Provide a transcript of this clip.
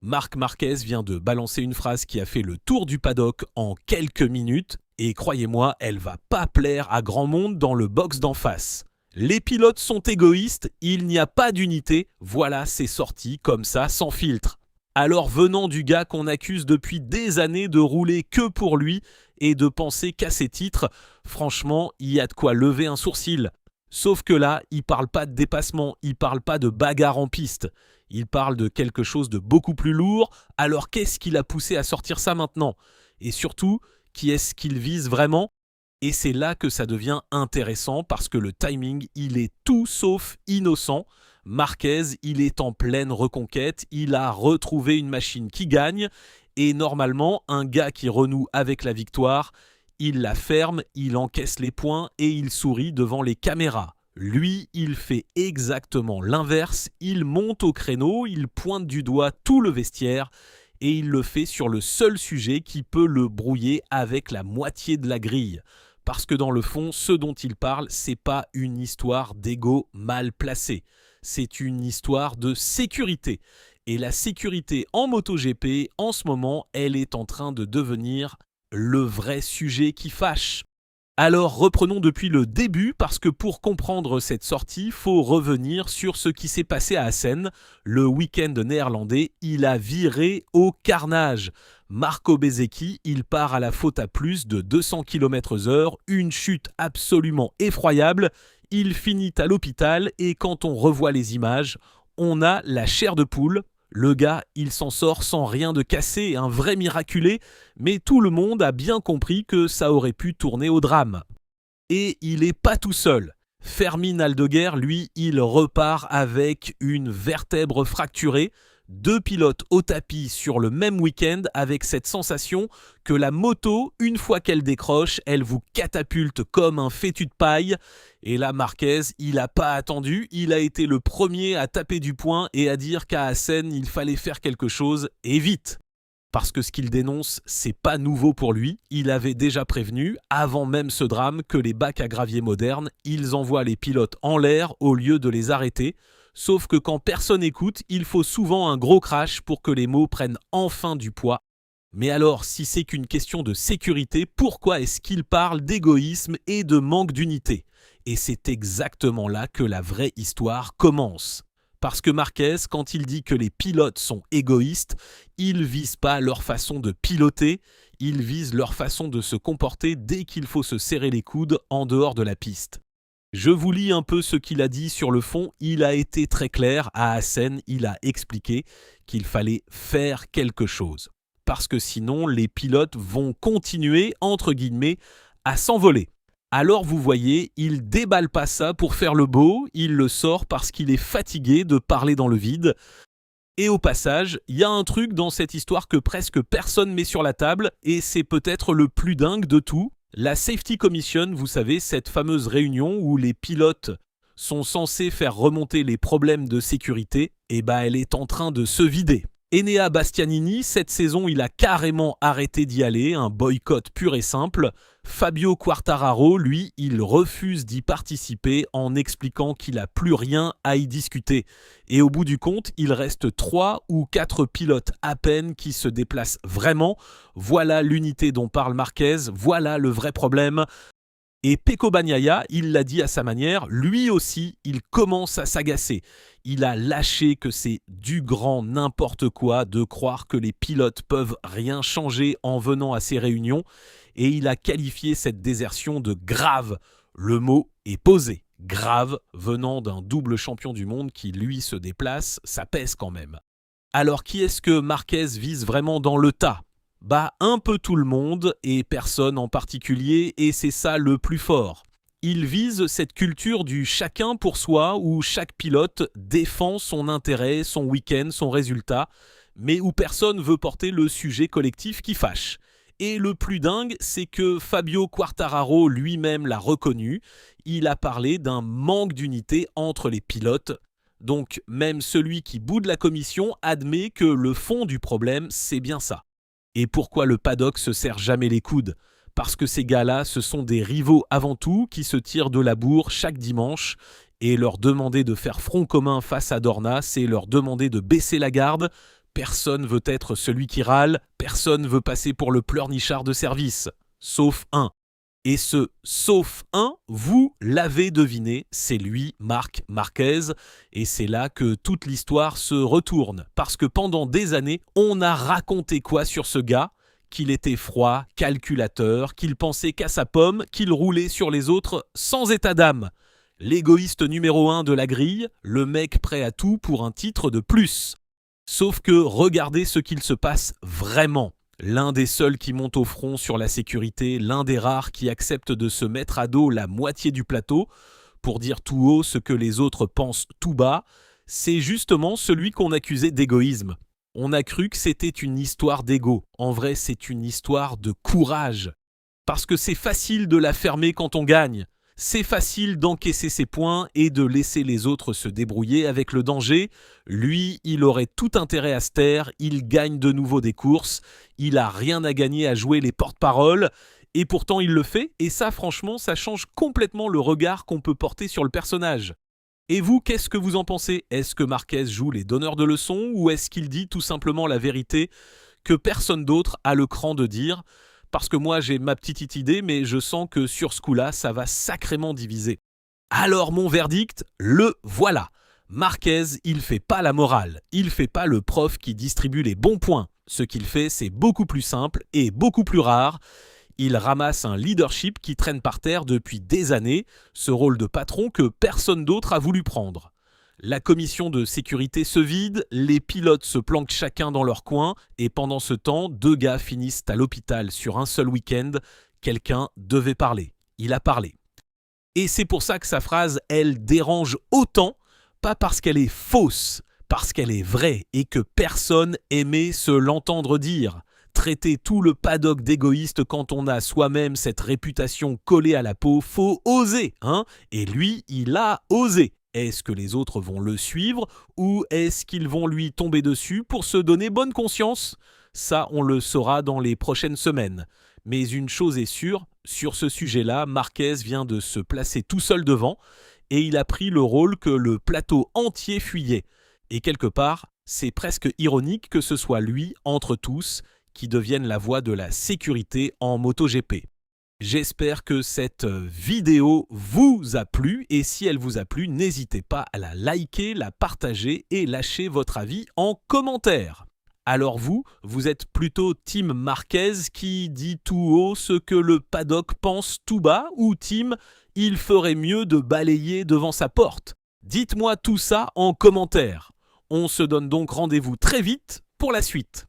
Marc Marquez vient de balancer une phrase qui a fait le tour du paddock en quelques minutes et croyez-moi, elle va pas plaire à grand monde dans le box d'en face. Les pilotes sont égoïstes, il n'y a pas d'unité, voilà, c'est sorti comme ça, sans filtre. Alors venant du gars qu'on accuse depuis des années de rouler que pour lui et de penser qu'à ses titres, franchement, il y a de quoi lever un sourcil. Sauf que là, il parle pas de dépassement, il parle pas de bagarre en piste. Il parle de quelque chose de beaucoup plus lourd, alors qu'est-ce qui l'a poussé à sortir ça maintenant? Et surtout, qui est-ce qu'il vise vraiment? Et c'est là que ça devient intéressant parce que le timing, il est tout sauf innocent. Marquez, il est en pleine reconquête, il a retrouvé une machine qui gagne et normalement, un gars qui renoue avec la victoire, il la ferme, il encaisse les points et il sourit devant les caméras. Lui, il fait exactement l'inverse, il monte au créneau, il pointe du doigt tout le vestiaire et il le fait sur le seul sujet qui peut le brouiller avec la moitié de la grille. Parce que dans le fond, ce dont il parle, c'est pas une histoire d'ego mal placé. C'est une histoire de sécurité. Et la sécurité en MotoGP, en ce moment, elle est en train de devenir le vrai sujet qui fâche. Alors reprenons depuis le début parce que pour comprendre cette sortie, il faut revenir sur ce qui s'est passé à Assen. Le week-end néerlandais, il a viré au carnage. Marco Bezzecchi, il part à la faute à plus de 200 km/h, une chute absolument effroyable. Il finit à l'hôpital et quand on revoit les images, on a la chair de poule. Le gars, il s'en sort sans rien de cassé, un vrai miraculé, mais tout le monde a bien compris que ça aurait pu tourner au drame. Et il n'est pas tout seul. Fermin Aldeguer, lui, il repart avec une vertèbre fracturée. 2 pilotes au tapis sur le même week-end avec cette sensation que la moto, une fois qu'elle décroche, elle vous catapulte comme un fétu de paille. Et là, Marquez, il n'a pas attendu, il a été le premier à taper du poing et à dire qu'à Assen, il fallait faire quelque chose et vite. Parce que ce qu'il dénonce, c'est pas nouveau pour lui. Il avait déjà prévenu, avant même ce drame, que les bacs à gravier modernes, ils envoient les pilotes en l'air au lieu de les arrêter. Sauf que quand personne écoute, il faut souvent un gros crash pour que les mots prennent enfin du poids. Mais alors, si c'est qu'une question de sécurité, pourquoi est-ce qu'il parle d'égoïsme et de manque d'unité? Et c'est exactement là que la vraie histoire commence. Parce que Marquez, quand il dit que les pilotes sont égoïstes, il vise pas leur façon de piloter, il vise leur façon de se comporter dès qu'il faut se serrer les coudes en dehors de la piste. Je vous lis un peu ce qu'il a dit sur le fond. Il a été très clair à Assen, il a expliqué qu'il fallait faire quelque chose. Parce que sinon, les pilotes vont continuer, entre guillemets, à s'envoler. Alors vous voyez, il déballe pas ça pour faire le beau, il le sort parce qu'il est fatigué de parler dans le vide. Et au passage, il y a un truc dans cette histoire que presque personne met sur la table, et c'est peut-être le plus dingue de tout. La Safety Commission, vous savez, cette fameuse réunion où les pilotes sont censés faire remonter les problèmes de sécurité, elle est en train de se vider. Enea Bastianini, cette saison, il a carrément arrêté d'y aller, un boycott pur et simple. Fabio Quartararo, lui, il refuse d'y participer en expliquant qu'il n'a plus rien à y discuter. Et au bout du compte, il reste 3 ou 4 pilotes à peine qui se déplacent vraiment. Voilà l'unité dont parle Marquez, voilà le vrai problème. Et Pecco Bagnaia, il l'a dit à sa manière, lui aussi, il commence à s'agacer. Il a lâché que c'est du grand n'importe quoi de croire que les pilotes peuvent rien changer en venant à ces réunions. Et il a qualifié cette désertion de grave. Le mot est posé. Grave, venant d'un double champion du monde qui, lui, se déplace, ça pèse quand même. Alors qui est-ce que Marquez vise vraiment dans le tas ? Un peu tout le monde et personne en particulier, et c'est ça le plus fort. Il vise cette culture du chacun pour soi où chaque pilote défend son intérêt, son week-end, son résultat, mais où personne veut porter le sujet collectif qui fâche. Et le plus dingue, c'est que Fabio Quartararo lui-même l'a reconnu. Il a parlé d'un manque d'unité entre les pilotes. Donc même celui qui boude la commission admet que le fond du problème, c'est bien ça. Et pourquoi le paddock se serre jamais les coudes ? Parce que ces gars-là, ce sont des rivaux avant tout qui se tirent de la bourre chaque dimanche. Et leur demander de faire front commun face à Dorna, c'est leur demander de baisser la garde Personne veut être celui qui râle, personne veut passer pour le pleurnichard de service. Sauf un. Et ce « sauf un », vous l'avez deviné, c'est lui, Marc Marquez. Et c'est là que toute l'histoire se retourne. Parce que pendant des années, on a raconté quoi sur ce gars ? Qu'il était froid, calculateur, qu'il pensait qu'à sa pomme, qu'il roulait sur les autres sans état d'âme. L'égoïste numéro 1 de la grille, le mec prêt à tout pour un titre de plus. Sauf que regardez ce qu'il se passe vraiment. L'un des seuls qui monte au front sur la sécurité, l'un des rares qui accepte de se mettre à dos la moitié du plateau pour dire tout haut ce que les autres pensent tout bas, c'est justement celui qu'on accusait d'égoïsme. On a cru que c'était une histoire d'ego. En vrai, c'est une histoire de courage. Parce que c'est facile de la fermer quand on gagne. C'est facile d'encaisser ses points et de laisser les autres se débrouiller avec le danger. Lui, il aurait tout intérêt à se taire, il gagne de nouveau des courses, il a rien à gagner à jouer les porte-paroles, et pourtant il le fait, et ça franchement, ça change complètement le regard qu'on peut porter sur le personnage. Et vous, qu'est-ce que vous en pensez ? Est-ce que Marquez joue les donneurs de leçons, ou est-ce qu'il dit tout simplement la vérité que personne d'autre a le cran de dire ? Parce que moi, j'ai ma petite idée, mais je sens que sur ce coup-là, ça va sacrément diviser. Alors mon verdict, le voilà. Marquez, il fait pas la morale, il fait pas le prof qui distribue les bons points. Ce qu'il fait, c'est beaucoup plus simple et beaucoup plus rare. Il ramasse un leadership qui traîne par terre depuis des années, ce rôle de patron que personne d'autre a voulu prendre. La commission de sécurité se vide, les pilotes se planquent chacun dans leur coin, et pendant ce temps, 2 gars finissent à l'hôpital sur un seul week-end. Quelqu'un devait parler. Il a parlé. Et c'est pour ça que sa phrase, elle dérange autant, pas parce qu'elle est fausse, parce qu'elle est vraie et que personne aimait se l'entendre dire. Traiter tout le paddock d'égoïste quand on a soi-même cette réputation collée à la peau, faut oser, hein ? Et lui, il a osé. Est-ce que les autres vont le suivre ou est-ce qu'ils vont lui tomber dessus pour se donner bonne conscience ? Ça, on le saura dans les prochaines semaines. Mais une chose est sûre, sur ce sujet-là, Marquez vient de se placer tout seul devant et il a pris le rôle que le plateau entier fuyait. Et quelque part, c'est presque ironique que ce soit lui, entre tous, qui devienne la voix de la sécurité en MotoGP. J'espère que cette vidéo vous a plu et si elle vous a plu, n'hésitez pas à la liker, la partager et lâcher votre avis en commentaire. Alors vous êtes plutôt Team Marquez qui dit tout haut ce que le paddock pense tout bas ou Team il ferait mieux de balayer devant sa porte ? Dites-moi tout ça en commentaire. On se donne donc rendez-vous très vite pour la suite.